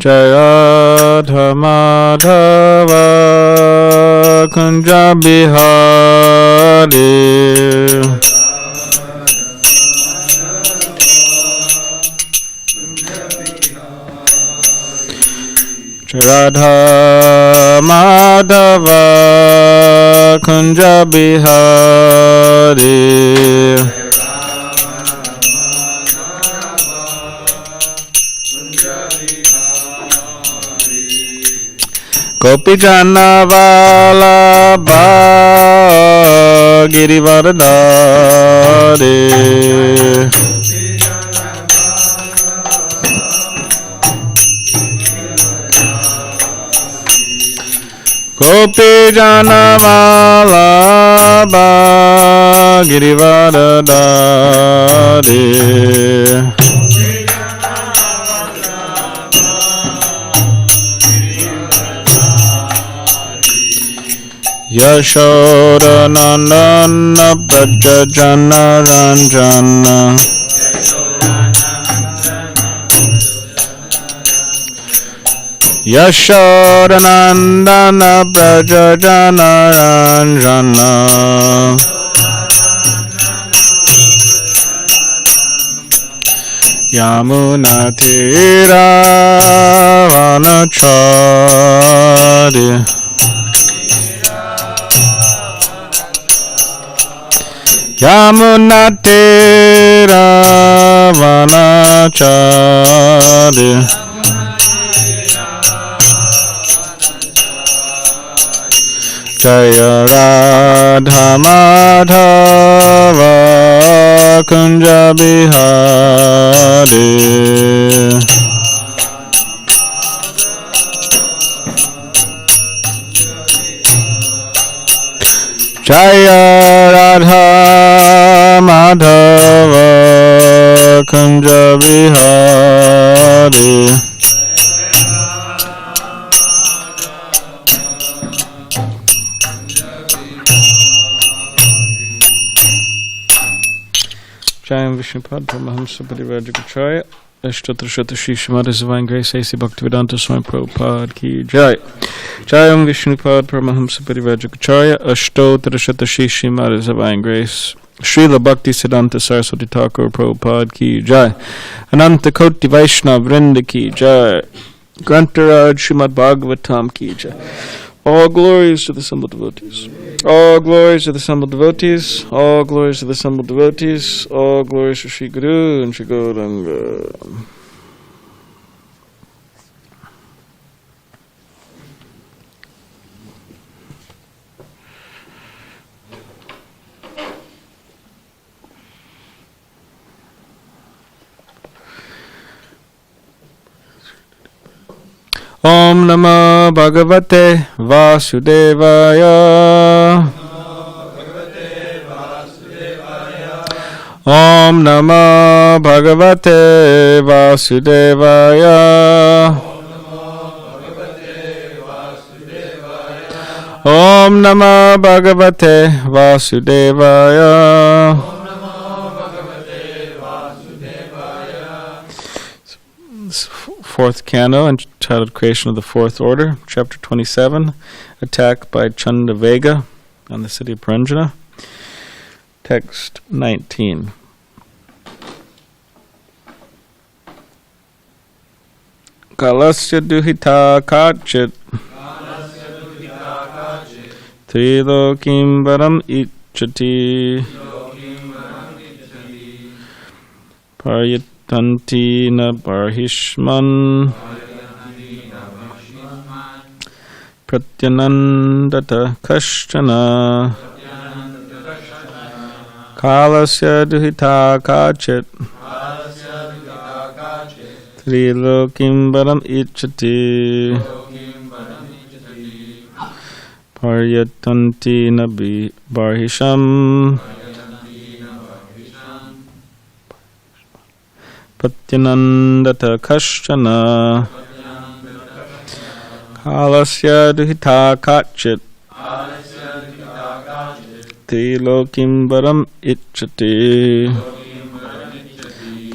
Radha Madhava Kunja Bihari Radha Madhava Kunja Bihari Gopi Jana Vallabha Girivardhari Gopi Jana Vallabha Girivardhari Yashoda Nandana Braja Jana Ranjana Yashoda Nandana Braja Jana Ranjana Yamuna Tira Vanachari Yamuna Tira Vanachari Jaya Radha Madhava Kunja Bihari Jaya Radha Madhava Kunja Bihari Jayam Vishnupad Paramahamsa Parivajagacharya Ashtotra Shota Shri Srimad Divine Grace A.C. Bhaktivedanta Swami Prabhupada Ki Jai Jayam Vishnupad Paramahamsa Parivajagacharya Ashtotra Shota Shri Srimad Divine Grace Srila Bhakti Siddhanta Saraswati Thakur Prabhupada Ki Jai Ananta Koti Vaishnava Vrinda Ki Jai Grantaraj Srimad Bhagavatam Ki Jai All glories to the assembled devotees. All glories to the assembled devotees. All glories to the assembled devotees. All glories to Shri Guru and Shri Gauranga. Om Namo Bhagavate Vasudevaya. Om Namo Bhagavate Vasudevaya. Om Namo Bhagavate Vasudevaya. Fourth canto entitled Creation of the Fourth Order, Chapter 27, Attack by Chandavega on the city of Paranjana. Text 19. Kalasya duhita kachit Trilokim varam ichati Paryatanti na barhishman Pratyanandata kashtana Kalasya duhita kachit Trilokim varam ichati Paryatanti na barhisham Pratyanandata kashtana Kalasya duhita kachit Trilokim varam ichati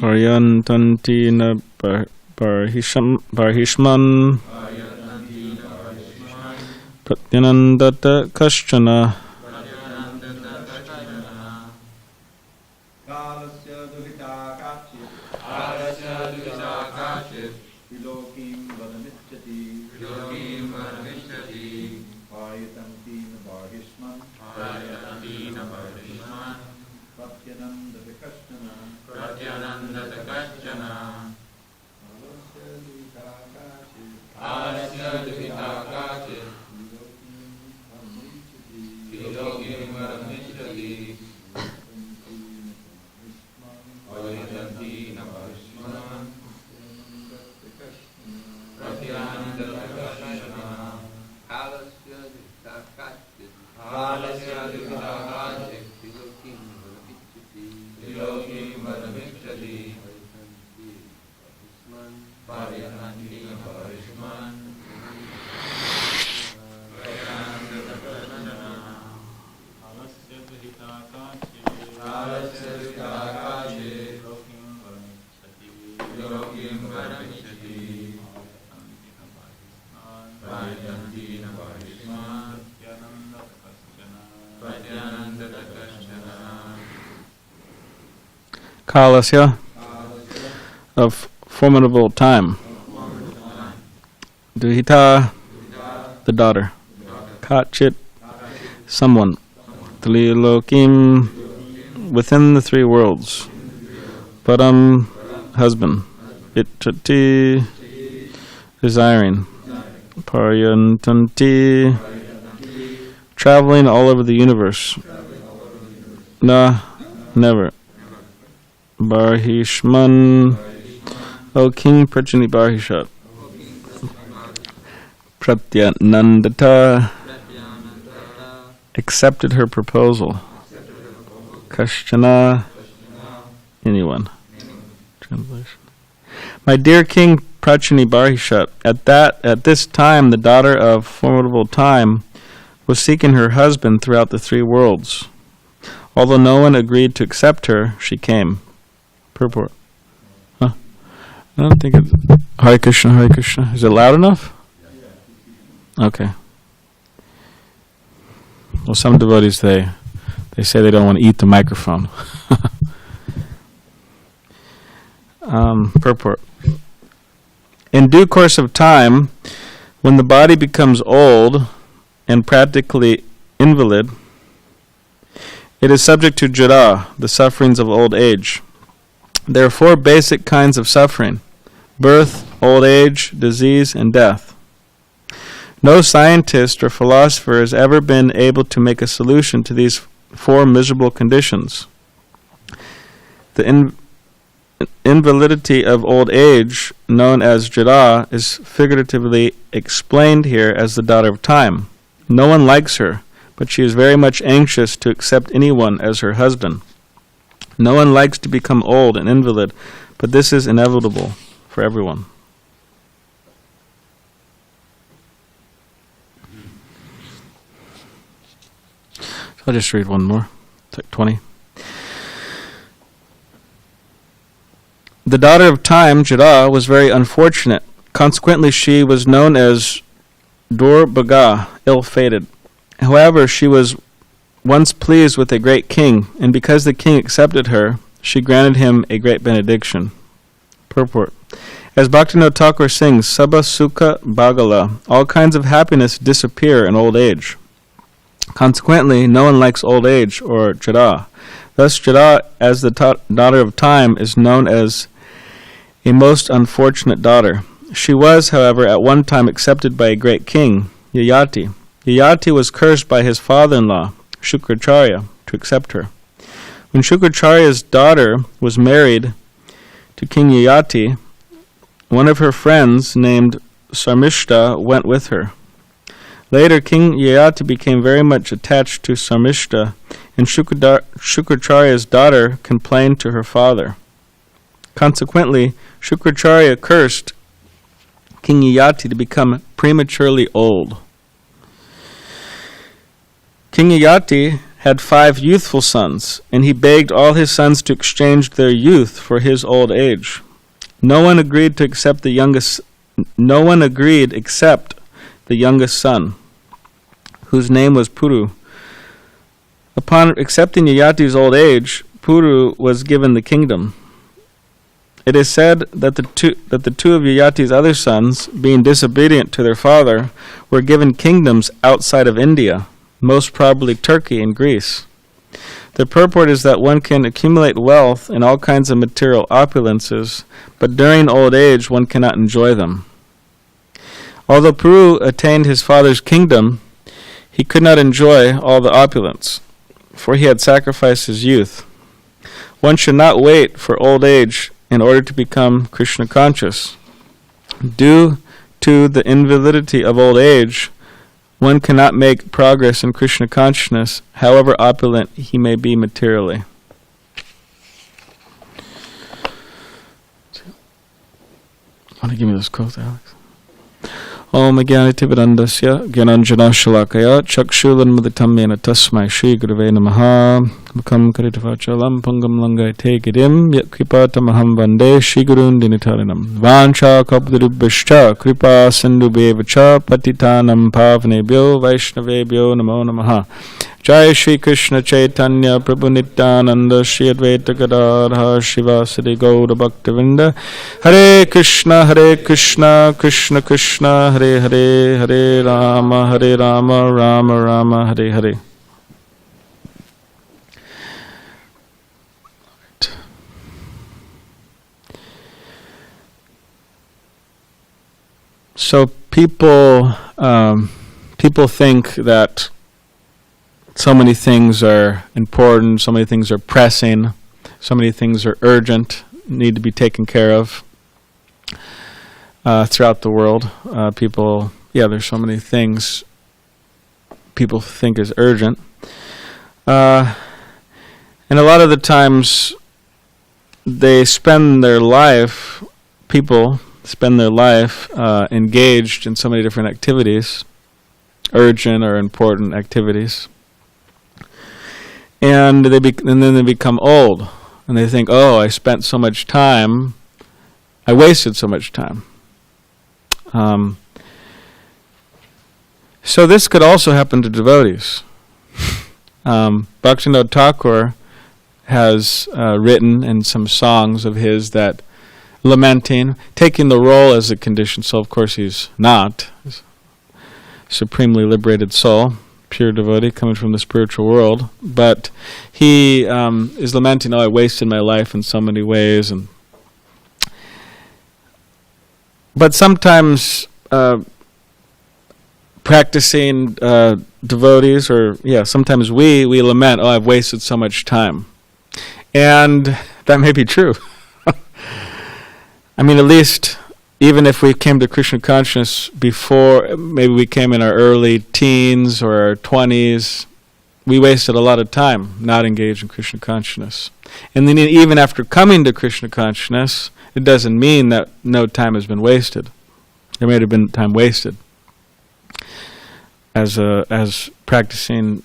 Paryatanti na Barhishman Pratyanandata Kashchana Kalasya of formidable time. Duhita, the daughter. Kachit, someone. Tlilokim, within the three worlds. Param, husband. Ichati, desiring. Paryantanti, traveling all over the universe. Na, never. Barhishman, O King Prajani Barhishat. Pratyanandata, accepted her proposal. Kashchana, anyone. Translation. My dear King Prajani Barhishat, at this time the daughter of formidable time was seeking her husband throughout the three worlds. Although no one agreed to accept her, she came. Purport. Huh? I don't think it's Hare Krishna, Hare Krishna. Is it loud enough? Okay. Well, some devotees, they say they don't want to eat the microphone. Purport. In due course of time, when the body becomes old and practically invalid, it is subject to jara, the sufferings of old age. There are four basic kinds of suffering: birth, old age, disease, and death. No scientist or philosopher has ever been able to make a solution to these four miserable conditions. The invalidity of old age, known as jara, is figuratively explained here as the daughter of time. No one likes her, but she is very much anxious to accept anyone as her husband. No one likes to become old and invalid, but this is inevitable for everyone. So I'll just read one more. It's like 20. The daughter of time, Jara, was very unfortunate. Consequently, she was known as Durbaga, ill-fated. However, she was once pleased with a great king, and because the king accepted her, she granted him a great benediction. Purport. As Bhaktivinoda Thakur sings, Sabha Sukha Bhagala, all kinds of happiness disappear in old age. Consequently, no one likes old age, or Jara. Thus, Jara, as the daughter of time, is known as a most unfortunate daughter. She was, however, at one time accepted by a great king, Yayati. Yayati was cursed by his father-in-law, Shukracharya, to accept her. When Shukracharya's daughter was married to King Yayati, one of her friends named Sarmishta went with her. Later, King Yayati became very much attached to Sarmishta, and Shukracharya's daughter complained to her father. Consequently, Shukracharya cursed King Yayati to become prematurely old. King Yayati had 5 youthful sons, and he begged all his sons to exchange their youth for his old age. No one agreed except the youngest son, whose name was Puru. Upon accepting Yayati's old age, Puru was given the kingdom. It is said that the two of Yayati's other sons, being disobedient to their father, were given kingdoms outside of India, most probably Turkey and Greece. The purport is that one can accumulate wealth and all kinds of material opulences, but during old age one cannot enjoy them. Although Puru attained his father's kingdom, he could not enjoy all the opulence, for he had sacrificed his youth. One should not wait for old age in order to become Krishna conscious. Due to the invalidity of old age, one cannot make progress in Krishna consciousness, however opulent he may be materially. Want to give me those quotes, Alex? Om Agyanitividandasya Gyananjana Shalakaya Chakshulanmuditam Mena Tasmai Shri Gurave Namaha Mukam Karitavachalam Pungam Langai Te Gidim Yat Kripatamaham Vande Shri Gurun Dinitarinam Vancha Kapdurubhishcha Kripa Sindhubevacha Patitanam Pavnebhyo Vaishnavebhyo Namo Namaha. Jai Shri Krishna Chaitanya Prabhu Nityananda Shri Advaita Gadadha Shivasadi Gaura Bhaktivinda. Hare Krishna Krishna Krishna Hare Hare Hare Rama Rama Rama Hare Hare. So people think that so many things are important, so many things are pressing, so many things are urgent, need to be taken care of throughout the world. There's so many things people think is urgent. And a lot of the times they spend their life, people spend their life engaged in so many different activities, urgent or important activities. And then they become old, and they think, oh, I spent so much time, I wasted so much time. So this could also happen to devotees. Bhaktivinoda Thakur has written in some songs of his that lamenting, taking the role as a condition soul. Of course he's not. He's a supremely liberated soul, pure devotee coming from the spiritual world, but he is lamenting, I wasted my life in so many ways. But sometimes practicing devotees, sometimes we lament, I've wasted so much time. And that may be true. I mean, at least even if we came to Krishna consciousness before, maybe we came in our early teens or our 20s, we wasted a lot of time not engaged in Krishna consciousness. And then even after coming to Krishna consciousness, it doesn't mean that no time has been wasted. There may have been time wasted as practicing,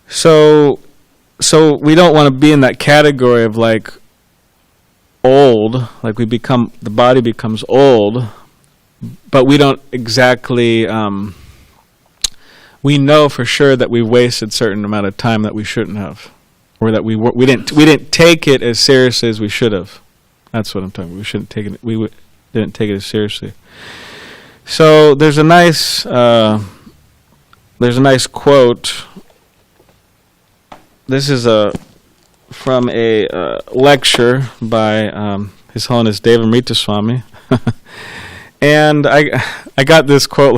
So we don't want to be in that category of like old, like the body becomes old, but we don't exactly, we know for sure that we wasted a certain amount of time that we shouldn't have, or that we didn't take it as seriously as we should have. That's what I'm talking about. We didn't take it as seriously. So there's a nice quote. This is from a lecture by His Holiness Devamrita Swami. And I got this quote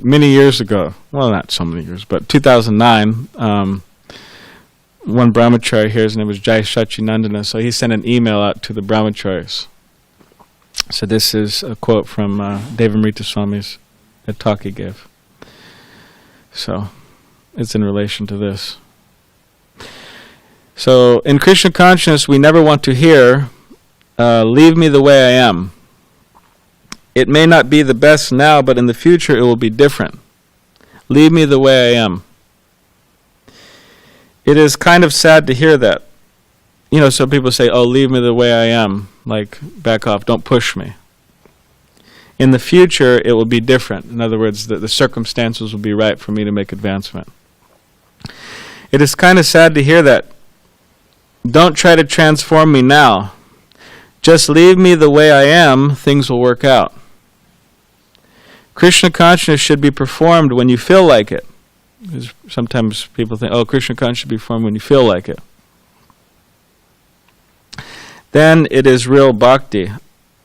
many years ago. Well, not so many years, but 2009. One brahmachari here, his name was Jai Shachinandana, so he sent an email out to the brahmacharis. So this is a quote from Devamrita Swami's talk he gave. So it's in relation to this. So in Krishna consciousness, we never want to hear, leave me the way I am. It may not be the best now, but in the future it will be different. Leave me the way I am. It is kind of sad to hear that. so people say, oh, leave me the way I am, like, back off, don't push me. In the future, it will be different. In other words, the circumstances will be right for me to make advancement. It is kind of sad to hear that. Don't try to transform me now. Just leave me the way I am, things will work out. Krishna consciousness should be performed when you feel like it. Because sometimes people think, oh, Krishna consciousness should be performed when you feel like it. Then it is real bhakti.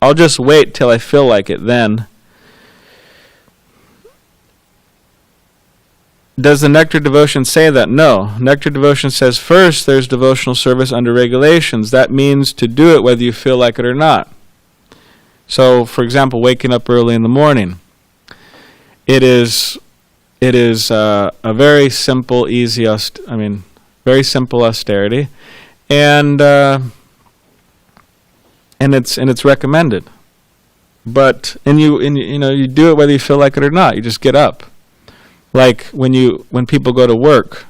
I'll just wait till I feel like it then. Does the Nectar Devotion say that? No. Nectar Devotion says first there's devotional service under regulations. That means to do it whether you feel like it or not. So, for example, waking up early in the morning. It is a very simple, easy, very simple austerity, and it's recommended. But you do it whether you feel like it or not. You just get up. Like when people go to work,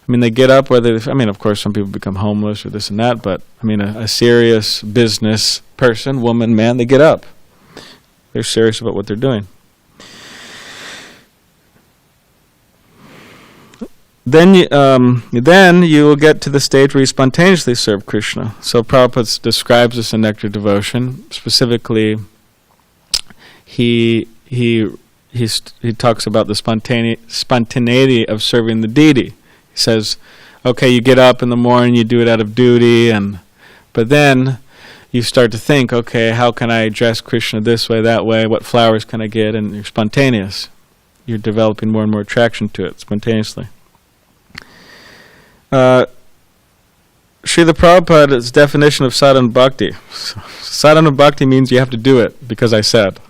they get up whether of course some people become homeless or this and that, but a serious business person, woman, man, they get up. They're serious about what they're doing. Then you will get to the stage where you spontaneously serve Krishna. So Prabhupada describes this in Nectar Devotion. Specifically, he talks about the spontaneity of serving the deity. He says, okay, you get up in the morning, you do it out of duty, but then you start to think, okay, how can I address Krishna this way, that way, what flowers can I get, and you're spontaneous. You're developing more and more attraction to it spontaneously. Srila Prabhupada's definition of sadhana bhakti. Sadhana bhakti means you have to do it because I said.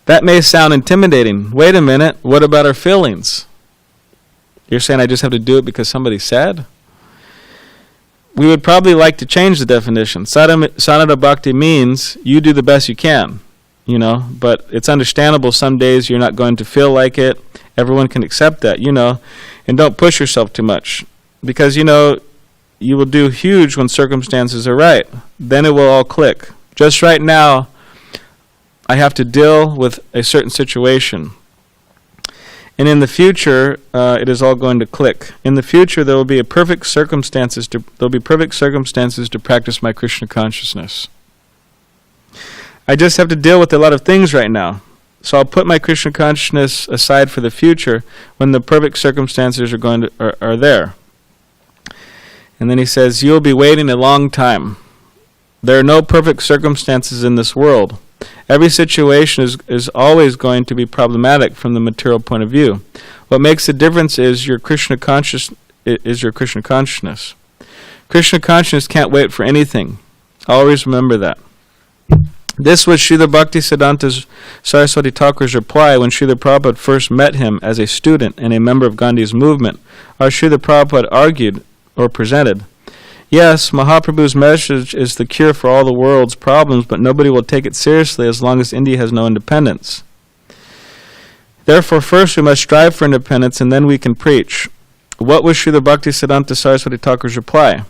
That may sound intimidating. Wait a minute, what about our feelings? You're saying I just have to do it because somebody said? We would probably like to change the definition. Sadhana bhakti means you do the best you can, but it's understandable some days you're not going to feel like it. Everyone can accept that, and don't push yourself too much. Because, you will do huge when circumstances are right. Then it will all click. Just right now, I have to deal with a certain situation. And in the future, it is all going to click. In the future, there will be perfect circumstances to practice my Krishna consciousness. I just have to deal with a lot of things right now. So I'll put my Krishna consciousness aside for the future when the perfect circumstances are there. And then he says, you'll be waiting a long time. There are no perfect circumstances in this world. Every situation is always going to be problematic from the material point of view. What makes the difference is your Krishna consciousness. Krishna consciousness can't wait for anything. Always remember that. This was Srila Bhaktisiddhanta Saraswati Thakur's reply when Srila Prabhupada first met him as a student and a member of Gandhi's movement. Our Srila Prabhupada argued or presented, yes, Mahaprabhu's message is the cure for all the world's problems, but nobody will take it seriously as long as India has no independence. Therefore, first we must strive for independence and then we can preach. What was Srila Bhaktisiddhanta Saraswati Thakur's reply?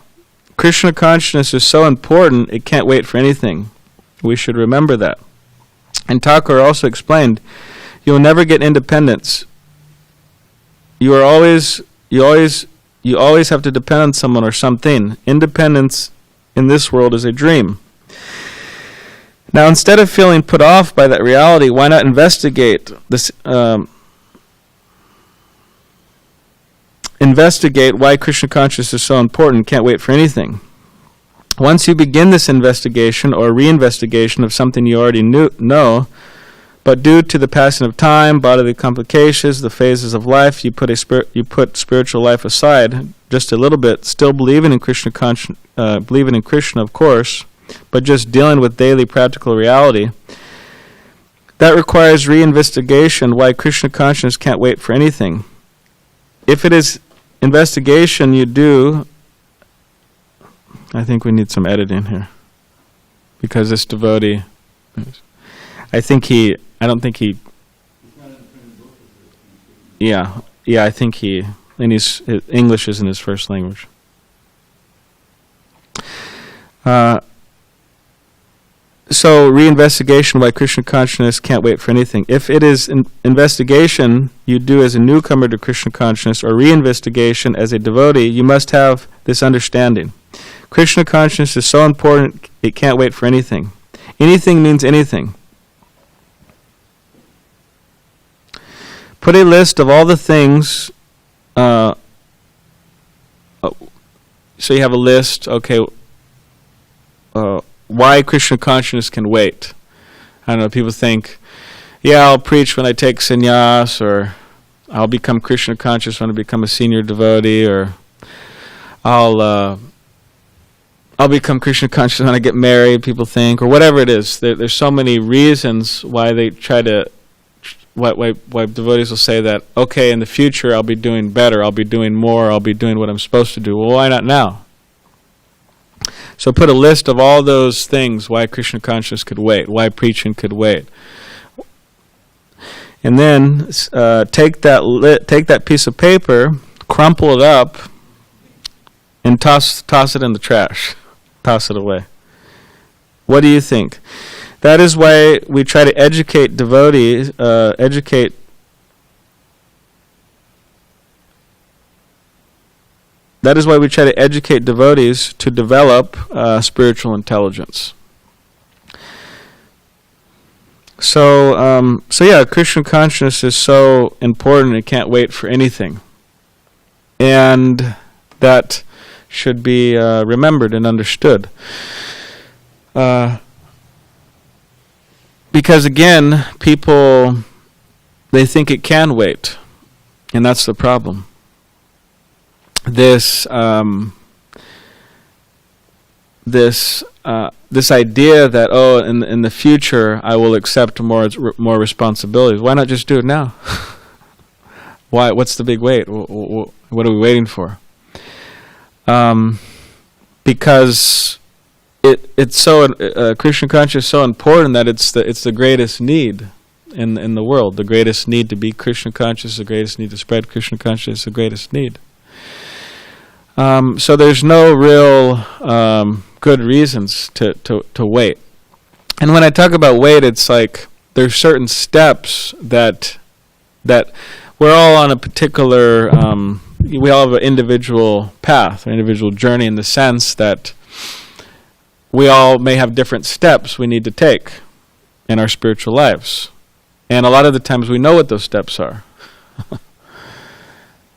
Krishna consciousness is so important it can't wait for anything. We should remember that. And Thakur also explained, you will never get independence. You always have to depend on someone or something. Independence in this world is a dream. Now, instead of feeling put off by that reality, why not investigate this? Investigate why Krishna consciousness is so important. Can't wait for anything. Once you begin this investigation or reinvestigation of something you already know, but due to the passing of time, bodily complications, the phases of life, you put spiritual life aside just a little bit, still believing in Krishna, of course, but just dealing with daily practical reality. That requires reinvestigation why Krishna consciousness can't wait for anything. If it is investigation you do, I think we need some editing here. Because this devotee, I think he, I think he, English isn't his first language. So reinvestigation why Krishna consciousness can't wait for anything. If it is an investigation you do as a newcomer to Krishna consciousness, or reinvestigation as a devotee, you must have this understanding. Krishna consciousness is so important it can't wait for anything. Anything means anything. Put a list of all the things. So you have a list. Okay. Why Krishna consciousness can wait. I don't know, people think, yeah, I'll preach when I take sannyas, or I'll become Krishna conscious when I become a senior devotee, or I'll become Krishna conscious when I get married, people think, or whatever it is. There's so many reasons why they try to, why devotees will say that, okay, in the future I'll be doing better, I'll be doing more, I'll be doing what I'm supposed to do. Well, why not now? So put a list of all those things why Krishna consciousness could wait, why preaching could wait. And then take that piece of paper, crumple it up, and toss it in the trash. Toss it away. What do you think? That is why we try to educate devotees, That is why we try to educate devotees to develop spiritual intelligence. So yeah, Krishna consciousness is so important it can't wait for anything. And that should be remembered and understood. Because again, people, they think it can wait. And that's the problem. This idea that in the future I will accept more responsibilities. Why not just do it now? Why? What's the big wait? What are we waiting for? Because it's so Krishna consciousness is so important that it's the greatest need in the world. The greatest need to be Krishna conscious, the greatest need to spread Krishna consciousness, the greatest need. So there's no real good reasons to wait. And when I talk about wait, it's like there's certain steps that we're all on a particular, we all have an individual path, an individual journey, in the sense that we all may have different steps we need to take in our spiritual lives. And a lot of the times we know what those steps are.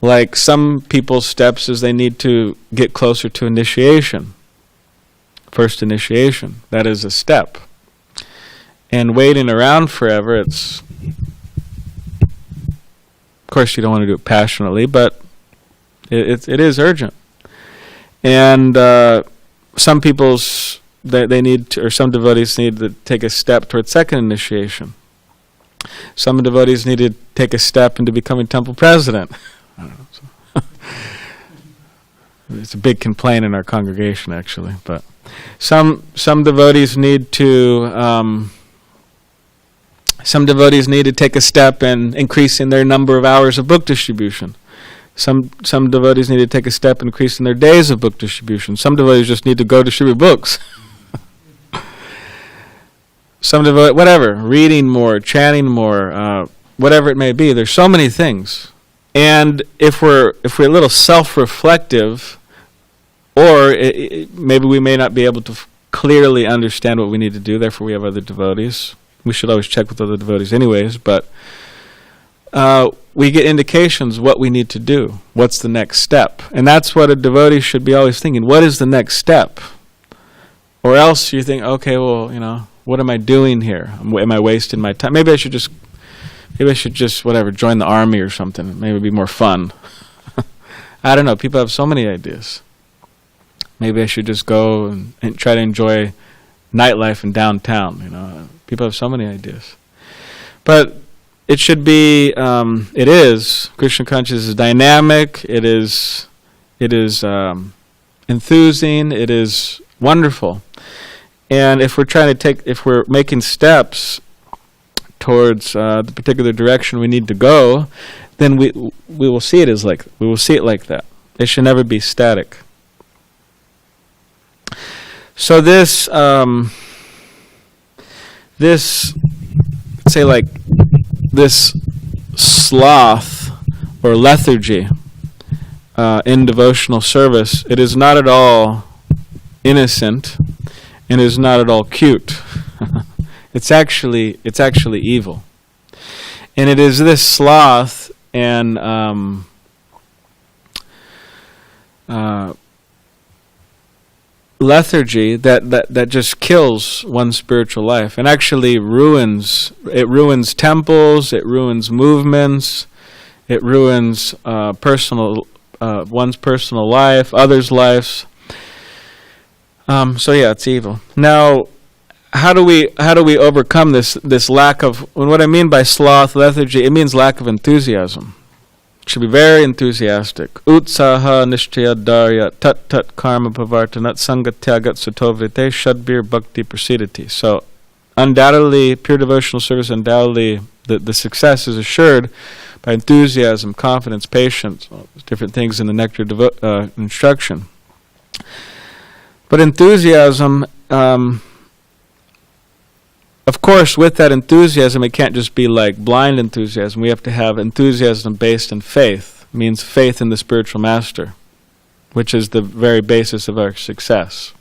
Like some people's steps is they need to get closer to initiation. First initiation. That is a step. And waiting around forever, it's... Of course you don't want to do it passionately, but it is urgent. And some people's... They need to, or some devotees need to take a step towards second initiation. Some devotees need to take a step into becoming temple president. I don't know. It's a big complaint in our congregation, actually. But some devotees need to take a step in increasing their number of hours of book distribution. Some devotees need to take a step in increasing their days of book distribution. Some devotees just need to go distribute books. Some devotees, whatever, reading more, chanting more, whatever it may be. There's so many things. And if we're a little self-reflective, or maybe we may not be able to clearly understand what we need to do, therefore we have other devotees. We should always check with other devotees anyways, but we get indications what we need to do. What's the next step? And that's what a devotee should be always thinking. What is the next step? Or else you think, okay, well, what am I doing here? Am I wasting my time? Maybe I should just, whatever, join the army or something. Maybe it'd be more fun. I don't know. People have so many ideas. Maybe I should just go and try to enjoy nightlife in downtown. People have so many ideas. But it should be, it is, Krishna consciousness is dynamic, it is enthusing, it is wonderful. And if we're making steps towards the particular direction we need to go, then we will see it like that. It should never be static. So this, this sloth or lethargy in devotional service, it is not at all innocent and is not at all cute. It's actually evil. And it is this sloth and lethargy that just kills one's spiritual life and actually ruins temples, it ruins movements, it ruins one's personal life, others' lives. So yeah, it's evil. Now, how do we overcome this lack of, and what I mean by sloth, lethargy, it means lack of enthusiasm. It should be very enthusiastic. Utsaha nishtaya darya tat karma pavartanat sangatyagat satovite shadbir bhakti prasidati. So undoubtedly, pure devotional service, undoubtedly the success is assured by enthusiasm, confidence, patience, all those different things in the nectar instruction. But enthusiasm, of course, with that enthusiasm, it can't just be like blind enthusiasm. We have to have enthusiasm based in faith. It means faith in the spiritual master, which is the very basis of our success.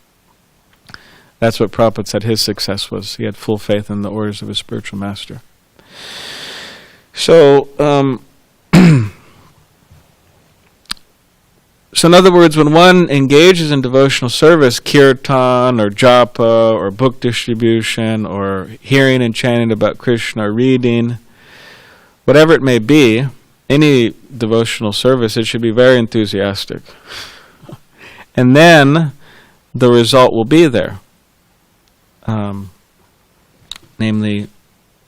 That's what Prabhupada said his success was. He had full faith in the orders of his spiritual master. So, so in other words, when one engages in devotional service, kirtan or japa or book distribution or hearing and chanting about Krishna or reading, whatever it may be, any devotional service, it should be very enthusiastic. And then the result will be there. Namely,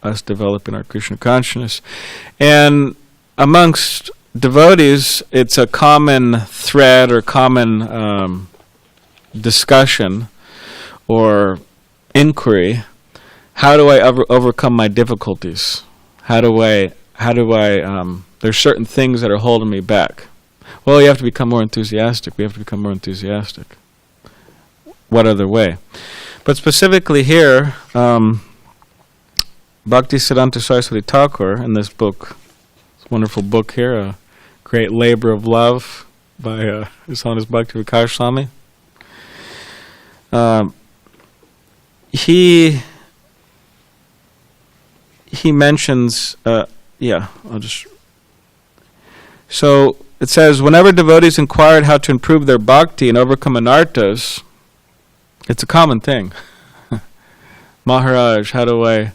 us developing our Krishna consciousness. And amongst devotees, it's a common thread or common discussion or inquiry. How do I overcome my difficulties? How do I there's certain things that are holding me back. Well, you have to become more enthusiastic. We have to become more enthusiastic. What other way? But specifically here, Bhakti Siddhanta Saraswati Thakur in this book, this wonderful book here, A Great Labor of Love by His Holiness Bhakti Vikas Swami. He mentions, so it says, whenever devotees inquired how to improve their bhakti and overcome anarthas, it's a common thing. Maharaj, how do I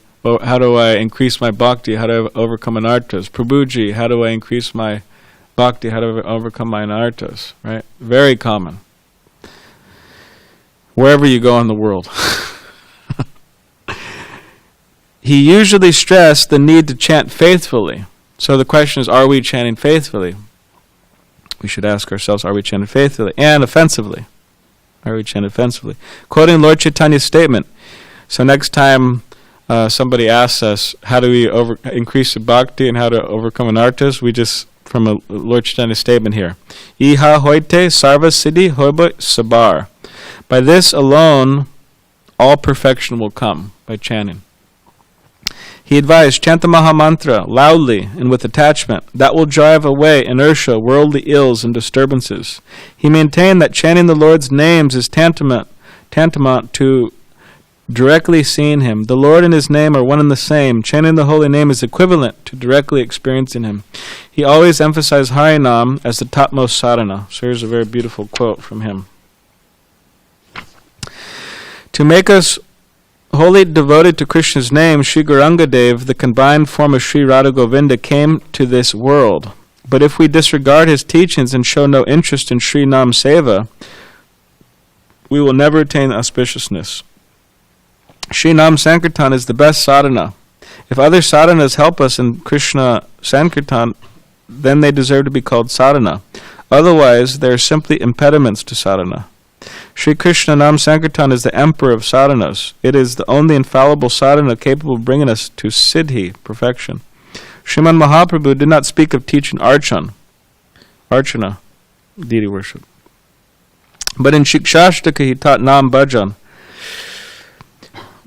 increase my bhakti? How do I overcome anarthas? Prabhuji, how do I increase my bhakti? How do I overcome my anarthas? Right? Very common. Wherever you go in the world. He usually stressed the need to chant faithfully. So the question is, are we chanting faithfully? We should ask ourselves, are we chanting faithfully and offensively? Are we chanting offensively? Quoting Lord Chaitanya's statement. So next time somebody asks us, how do we increase the bhakti and how to overcome anarthas, we just, from a Lord Chaitanya statement here, Iha hoite sarva siddhi hoiba sabar. By this alone, all perfection will come, by chanting. He advised, chant the Maha Mantra loudly and with attachment. That will drive away inertia, worldly ills, and disturbances. He maintained that chanting the Lord's names is tantamount to directly seeing Him. The Lord and His name are one and the same. Chanting the holy name is equivalent to directly experiencing Him. He always emphasized Harinam as the topmost sadhana. So here's a very beautiful quote from him. To make us wholly devoted to Krishna's name, Sri Gaurangadev, the combined form of Sri Radha Govinda, came to this world. But if we disregard his teachings and show no interest in Sri Nam Seva, we will never attain auspiciousness. Sri Nam Sankirtan is the best sadhana. If other sadhanas help us in Krishna Sankirtan, then they deserve to be called sadhana. Otherwise, they are simply impediments to sadhana. Sri Krishna Nam Sankirtan is the emperor of sadhanas. It is the only infallible sadhana capable of bringing us to siddhi, perfection. Sriman Mahaprabhu did not speak of teaching archana, deity worship. But in Shikshashtaka he taught Nam Bhajan,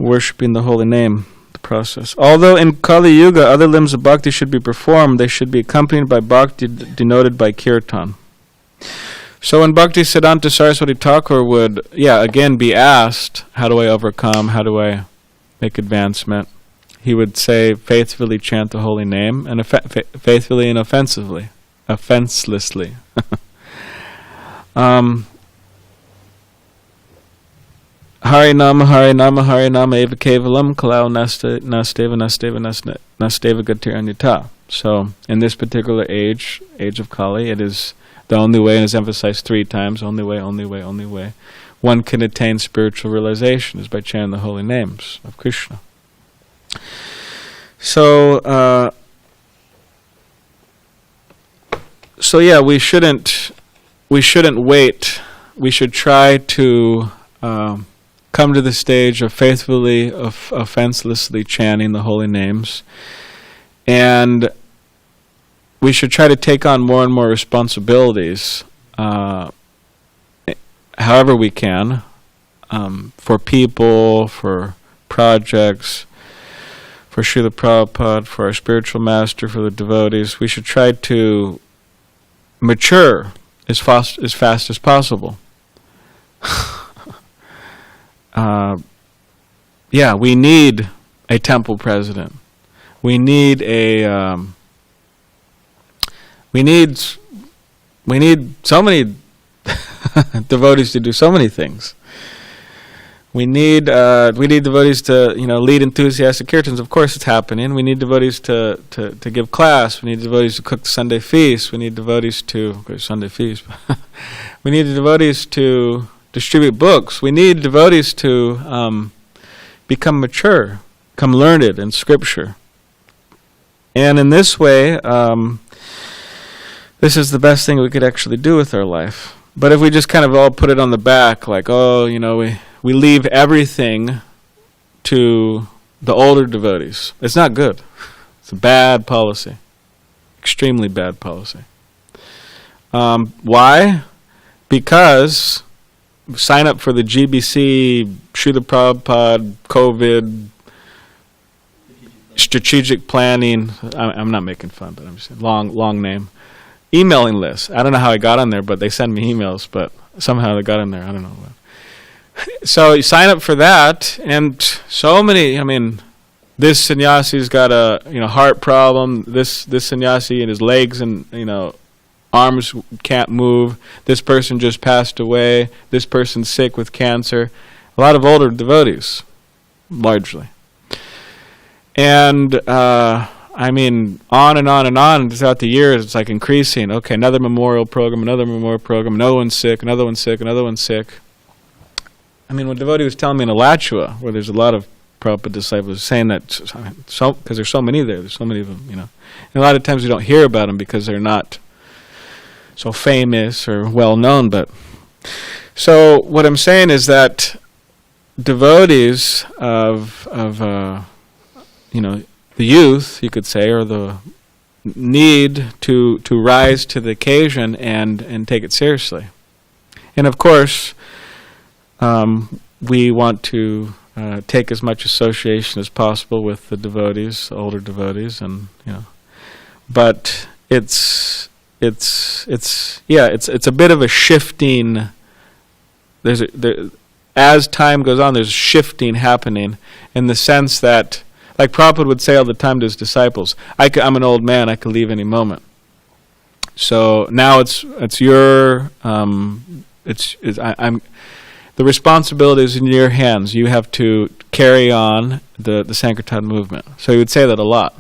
worshipping the holy name, the process. Although in Kali Yuga other limbs of bhakti should be performed, they should be accompanied by bhakti denoted by kirtan. So when Bhakti Siddhanta Saraswati Thakur would, again be asked, how do I overcome, how do I make advancement, he would say, faithfully chant the holy name, and faithfully and offenselessly. Hari Nama, Hari Nama, Hari Nama, Eva Kevalam, Kalau Nasteva Gatir Anita. So, in this particular age of Kali, it is the only way, and is emphasized 3 times, only way, only way, only way. One can attain spiritual realization is by chanting the holy names of Krishna. So, we shouldn't wait. We should try to come to the stage of faithfully, offenselessly chanting the holy names, and we should try to take on more and more responsibilities, however we can, for people, for projects, for Srila Prabhupada, for our spiritual master, for the devotees. We should try to mature as fast as possible. We need a temple president. We need we need so many devotees to do so many things. We need devotees to lead enthusiastic kirtans. Of course, it's happening. We need devotees to give class. We need devotees to cook the Sunday feast. We need devotees to Sunday feast. We need devotees to distribute books. We need devotees to become mature, become learned in Scripture. And in this way, this is the best thing we could actually do with our life. But if we just kind of all put it on the back, like, we leave everything to the older devotees, it's not good. It's a bad policy. Extremely bad policy. Why? Because sign up for the GBC, Srila Prabhupada, COVID, strategic planning. I'm not making fun, but I'm just saying, long name. Emailing list. I don't know how I got on there, but they send me emails, but somehow they got in there. I don't know. So you sign up for that, and so many, this sannyasi's got a heart problem, this sannyasi and his legs and arms can't move, this person just passed away, this person's sick with cancer. A lot of older devotees, largely. And on and on and on throughout the years, it's like increasing. Okay, another memorial program, another one's sick, another one's sick. When devotee was telling me in Alachua, where there's a lot of Prabhupada disciples, saying that, because there's so many there's so many of them, And a lot of times we don't hear about them because they're not so famous or well known. But so what I'm saying is that devotees of the youth, you could say, or the need to rise to the occasion and take it seriously. And of course, we want to take as much association as possible with the devotees, the older devotees, and but it's a bit of a shifting. As time goes on, there's shifting happening in the sense that, like Prabhupada would say all the time to his disciples, I'm an old man, I could leave any moment. So now it's your the responsibility is in your hands. You have to carry on the Sankirtan movement. So he would say that a lot,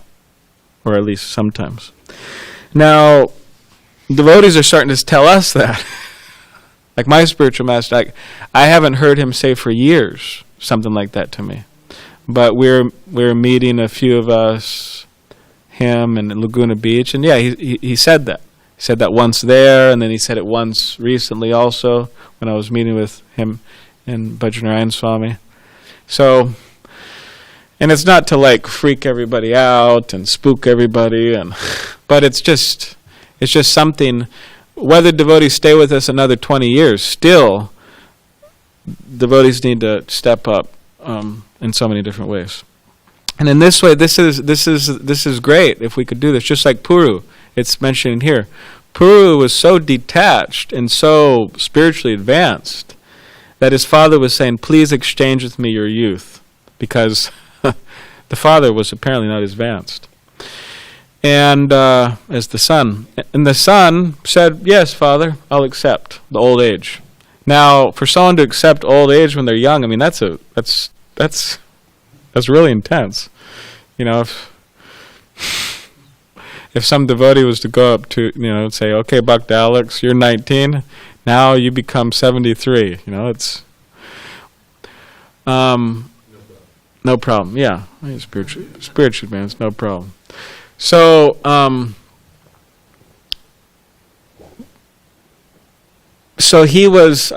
or at least sometimes. Now, devotees are starting to tell us that. Like my spiritual master, I haven't heard him say for years something like that to me. But we're meeting, a few of us, him and Laguna Beach, and he said that. He said that once there, and then he said it once recently also when I was meeting with him and Bhajanarayan Swami. So, and it's not to like freak everybody out and spook everybody, but it's just something. Whether devotees stay with us another 20 years, still devotees need to step up in so many different ways. And in this way, this is great if we could do this. Just like Puru, it's mentioned here. Puru was so detached and so spiritually advanced that his father was saying, "Please exchange with me your youth," because the father was apparently not as advanced. And as the son, and the son said, "Yes, father, I'll accept the old age." Now, for someone to accept old age when they're young, I mean, that's really intense. You know, if some devotee was to go up to, and say, "Okay, Bhakti Alex, you're 19, now you become 73." It's no problem. Yeah, spiritual advance, no problem. So, so he was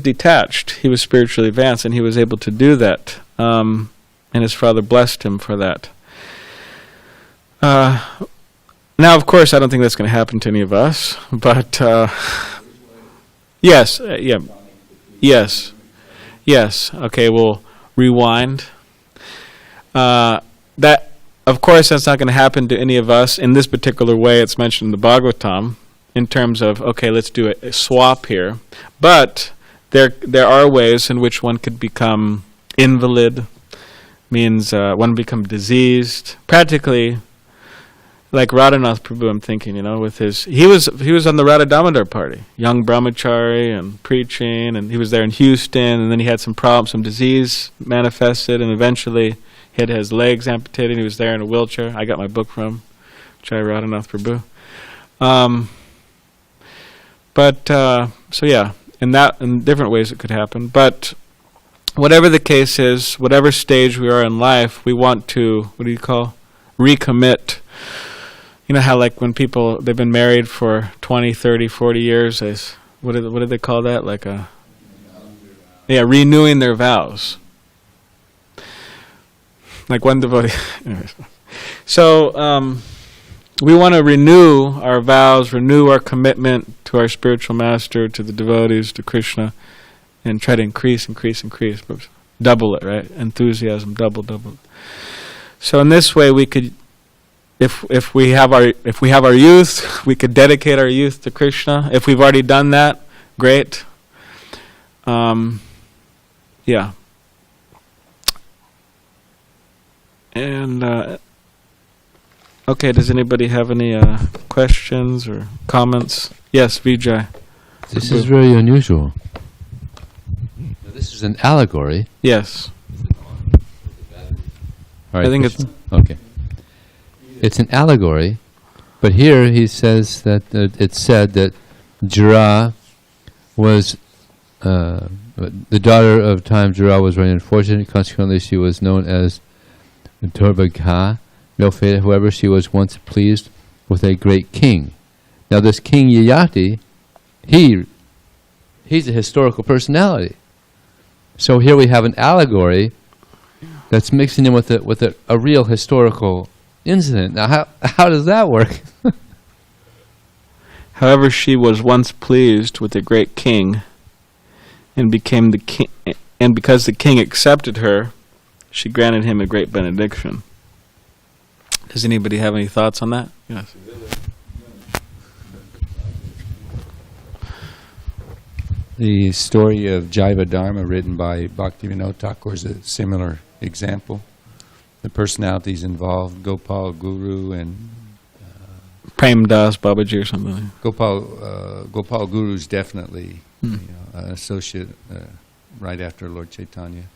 detached. He was spiritually advanced, and he was able to do that. And his father blessed him for that. Now, of course, I don't think that's going to happen to any of us. But yes, yes. Okay, we'll rewind. That. Of course, that's not going to happen to any of us in this particular way. It's mentioned in the Bhagavatam in terms of, okay, let's do a swap here. But there are ways in which one could become invalid, means one become diseased. Practically, like Radhanath Prabhu, I'm thinking, with he was on the Radha Damodar party, young brahmachari and preaching, and he was there in Houston, and then he had some problems, some disease manifested, and eventually he had his legs amputated. He was there in a wheelchair. I got my book from Jai Radhanath Prabhu. So yeah, in different ways it could happen. But whatever the case is, whatever stage we are in life, we want to, recommit. You know how like when people, they've been married for 20, 30, 40 years, what do they call that? Renewing their vows. Like one devotee. So we want to renew our vows, renew our commitment to our spiritual master, to the devotees, to Krishna, and try to increase. Double it, right? Enthusiasm, double. So in this way, we could, if we have our youth, we could dedicate our youth to Krishna. If we've already done that, great. Yeah. And, okay, does anybody have any questions or comments? Yes, Vijay. This is very unusual. This is an allegory. Yes. All right, I think it's... Okay. It's an allegory, but here he says that it's said that Jara was... the daughter of time Jara was very unfortunate. Consequently, she was known as Durbagha, ill-fated. However, she was once pleased with a great king. Now, this King Yayati, he's a historical personality. So here we have an allegory that's mixing in with a real historical incident. Now, how does that work? However, she was once pleased with a great king, and became the king. And because the king accepted her, she granted him a great benediction. Does anybody have any thoughts on that? Yes. The story of Jaiva Dharma written by Bhaktivinoda Thakur is a similar example. The personalities involved, Gopal Guru and Prem Das Babaji or something. Gopal Guru is definitely an associate right after Lord Chaitanya.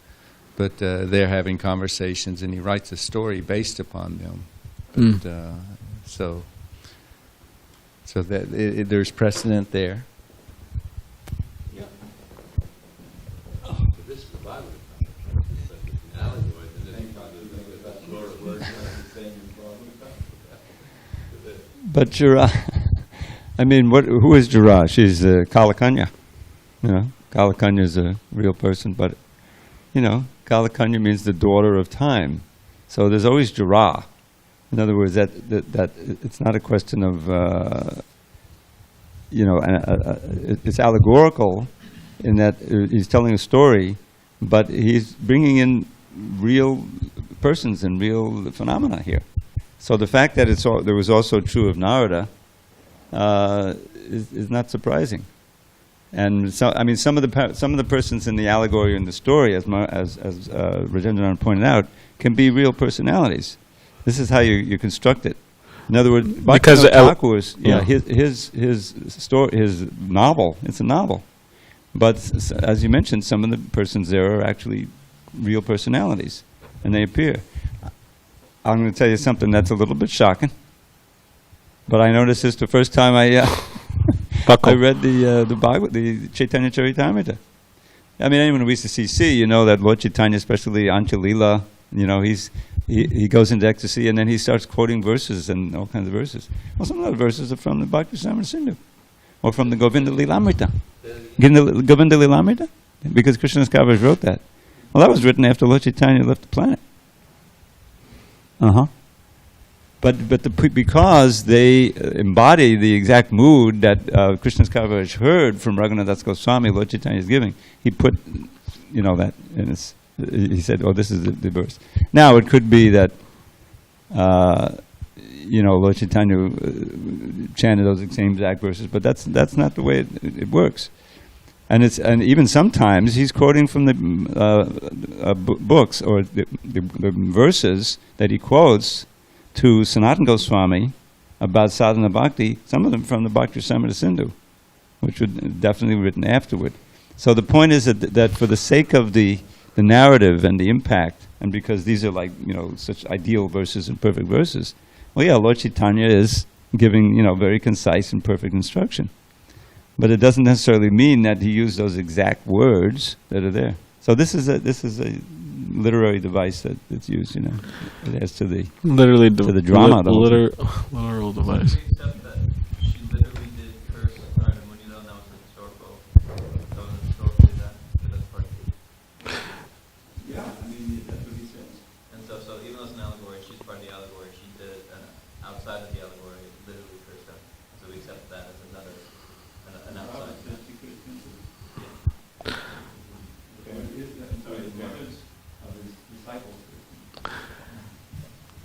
But they're having conversations, and he writes a story based upon them. But, so that there's precedent there. Yeah. Oh, this is the Bible. But Jara, I mean, who is Jara? She's Kalakanya. Kalakanya is a real person, but Kalakanya means the daughter of time. So there's always Jara. In other words, that it's not a question of, it's allegorical in that he's telling a story, but he's bringing in real persons and real phenomena here. So the fact that there was also true of Narada is not surprising. And so, I mean, some of the persons in the allegory and the story, as Rajendran pointed out, can be real personalities. This is how you construct it. In other words, because Thakur's, his story, his novel, it's a novel. But as you mentioned, some of the persons there are actually real personalities, and they appear. I'm going to tell you something that's a little bit shocking, but I noticed this the first time I read the Bhagavad, the Chaitanya Charitamrita. I mean, anyone who reads the CC, you know that Lord Chaitanya, especially Anchalila, you know, he goes into ecstasy and then he starts quoting verses and all kinds of verses. Well, some of those verses are from the Bhakti Samrita Sindhu, or from the Govinda Lilamrita. Govinda Lilamrita? Because Krishnadas Kaviraj wrote that. Well, that was written after Lord Chaitanya left the planet. But because they embody the exact mood that Krishnadas Kaviraj heard from Raghunath Das Goswami, Lord Chaitanya is giving, he put, you know, that in his. He said, "Oh, this is the verse." Now it could be that, you know, Lord Chaitanya chanted those same exact verses, but that's not the way it works. And even sometimes he's quoting from the books or the verses that he quotes to Sanatana Goswami about sadhana bhakti. Some of them from the Bhakti Samrita Sindhu, which were definitely written afterward. So the point is that for the sake of the narrative and the impact, and because these are like, you know, such ideal verses and perfect verses, well, yeah, Lord Chaitanya is giving, you know, very concise and perfect instruction. But it doesn't necessarily mean that he used those exact words that are there. So this is a literary device that's used, you know. It adds to the drama. Literal device.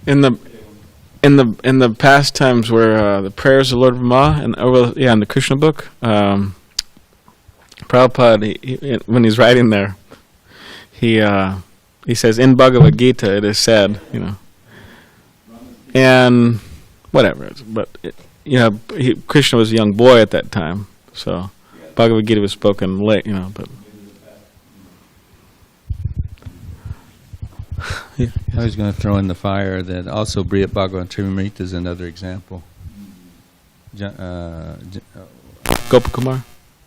In the past times where the prayers of Lord Brahma in the Krishna book, Prabhupada, when he's writing there, he says in Bhagavad Gita it is said, you know, and whatever, but Krishna was a young boy at that time, so Bhagavad Gita was spoken late, you know, but. I was going to throw in the fire that also Briyat Bhagavatamrita is another example. Gopakumar?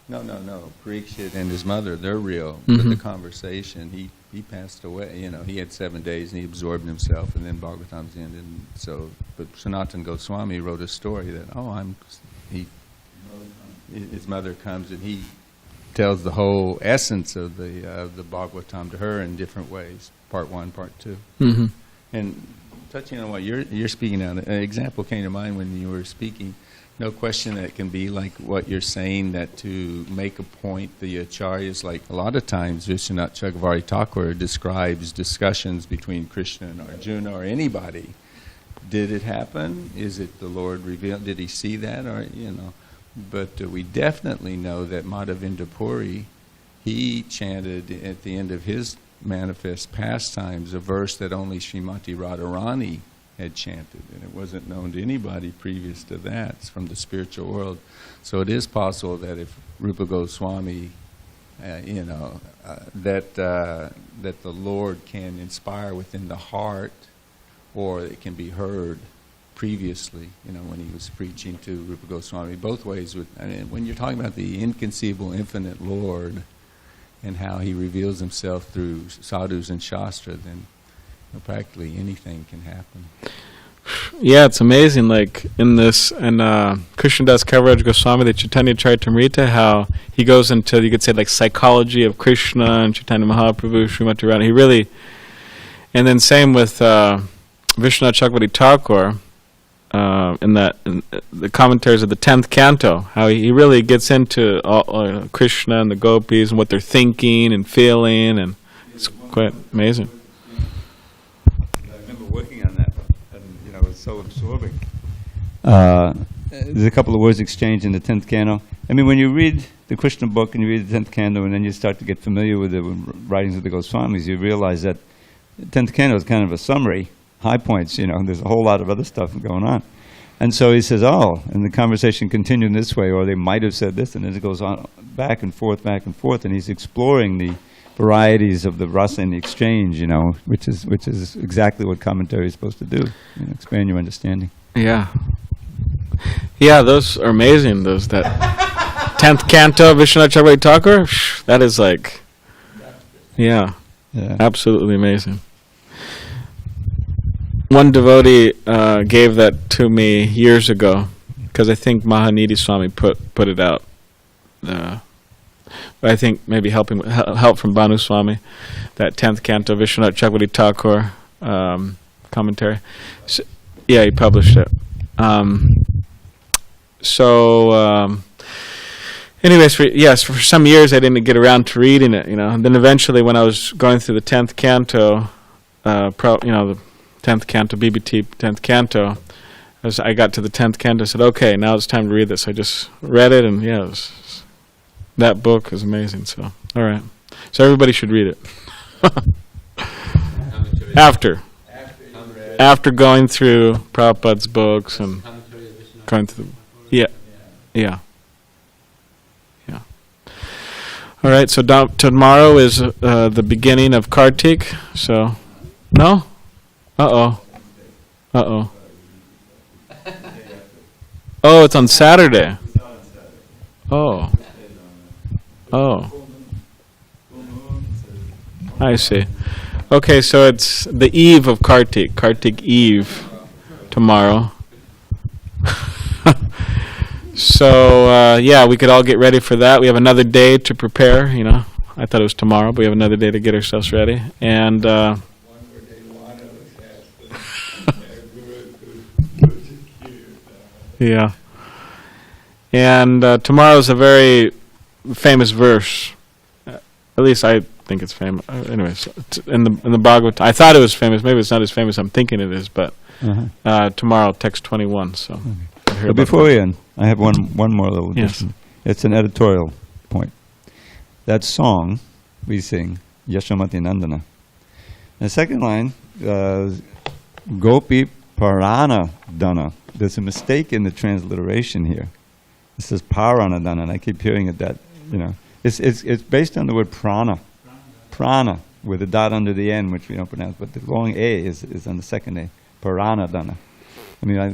No. Parikshit and his mother, they're real. Mm-hmm. But the conversation, he passed away. You know, he had 7 days and he absorbed himself, and then Bhagavatam's ended. And so, but Sanatana Goswami wrote a story that his mother comes and he tells the whole essence of the Bhagavatam to her in different ways. Part 1, Part 2. Mm-hmm. And touching on what you're speaking on, an example came to mind when you were speaking. No question that it can be like what you're saying, that to make a point, the acharyas, like a lot of times Vishwanath Chakravarti Thakur describes discussions between Krishna and Arjuna or anybody. Did it happen? Is it the Lord revealed? Did he see that? Or, you know, but we definitely know that Madhavinda Puri, he chanted at the end of his manifest pastimes a verse that only Srimati Radharani had chanted, and it wasn't known to anybody previous to that. It's from the spiritual world. So it is possible that if Rupa Goswami, that the Lord can inspire within the heart, or it can be heard previously, you know, when he was preaching to Rupa Goswami. Both ways. When you're talking about the inconceivable, infinite Lord, and how he reveals himself through sadhus and shastra, then practically anything can happen. Yeah, it's amazing. Like in this, and Krishnadas Kaviraj Goswami, the Chaitanya Charitamrita, how he goes into, you could say, like psychology of Krishna and Chaitanya Mahaprabhu, Srimati Radha. He really, and then same with Vishwanath Chakravarti Thakur, in the commentaries of the 10th canto, how he really gets into Krishna and the gopis and what they're thinking and feeling, and it's quite amazing. so absorbing. There's a couple of words exchanged in the 10th canto. I mean, when you read the Krishna book and you read the 10th canto and then you start to get familiar with the writings of the Goswamis, you realize that the 10th canto is kind of a summary, high points, there's a whole lot of other stuff going on. And so he says, and the conversation continued in this way, or they might have said this, and then it goes on back and forth, and he's exploring the varieties of the rasa and the exchange, which is exactly what commentary is supposed to do, expand your understanding. Yeah. Yeah, those are amazing. That 10th canto of Vishwanath Chakravarti Thakur, that is like, yeah, absolutely amazing. One devotee gave that to me years ago, because I think Mahanidhi Swami put it out. I think maybe help from Bhanu Swami, that 10th canto of Vishwanath Chakravarti Thakur commentary. So, yeah, he published it. Anyways, for some years I didn't get around to reading it, and then eventually when I was going through the 10th canto, the 10th canto, BBT 10th canto, as I got to the 10th canto, I said, okay, now it's time to read this. I just read it, and that book is amazing, so, all right. So everybody should read it. After going through Prabhupada's books and going through, yeah. All right, so tomorrow is the beginning of Kartik. So, no? Uh-oh. Oh, it's on Saturday. Oh. I see. Okay, so it's the eve of Kartik Eve tomorrow. So, we could all get ready for that. We have another day to prepare, I thought it was tomorrow, but we have another day to get ourselves ready. And, yeah. And tomorrow is a very famous verse. At least I think it's famous. Anyways, in the Bhagavad, I thought it was famous. Maybe it's not as famous as I'm thinking it is, but tomorrow, text 21. So. Okay. But before we end, I have one more little addition. Yes. It's an editorial point. That song we sing, Yashamati Nandana. The second line, Gopi Parana Dana. There's a mistake in the transliteration here. It says Parana Dana, and I keep hearing it that, It's based on the word prana. Prana, with a dot under the N, which we don't pronounce, but the long A is on the second A. Parana Dana.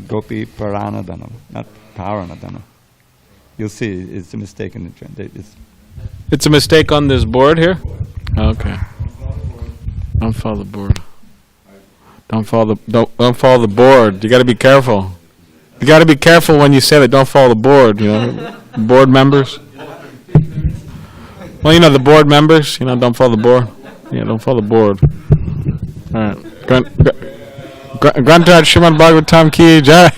Gopi Parana Dana, not Parana Dana. You'll see, it's a mistake in the translation. It's a mistake on this board here? Okay. Don't follow the board. Don't follow the board. You got to be careful. You got to be careful when you say that. Don't follow the board. Board members. Well, the board members. Don't follow the board. Yeah, don't follow the board. All right. Granted, Srimad Bhagavatam ki jai.